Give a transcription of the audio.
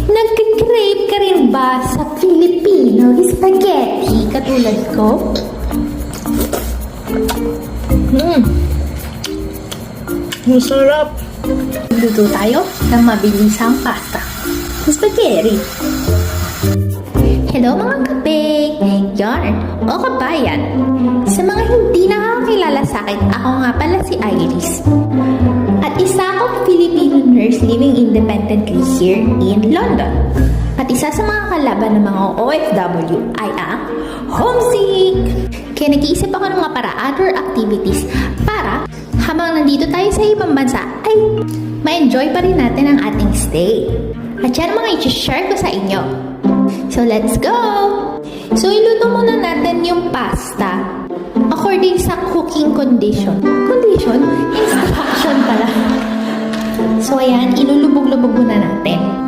Nagka-crave ka rin ba sa Filipino spaghetti katulad ko? Masarap. Luto tayo ng mabilisang pasta. Spaghetti. Hello mga kape! Yarn o kabayan. Sa mga hindi nakakakilala sa akin, ako nga pala si Iris. At isa akong Filipino nurse living independently here in London. At isa sa mga kalaban ng mga OFW ay ang homesick. Kaya nag-iisip ako ng mga paraan or activities para habang nandito tayo sa ibang bansa ay ma-enjoy pa rin natin ang ating stay. At yan mga i-share ko sa inyo. So let's go! So iluto muna natin yung pasta according sa cooking condition. Condition? Instruction pala. So ayan, ilulubog-lubog muna natin.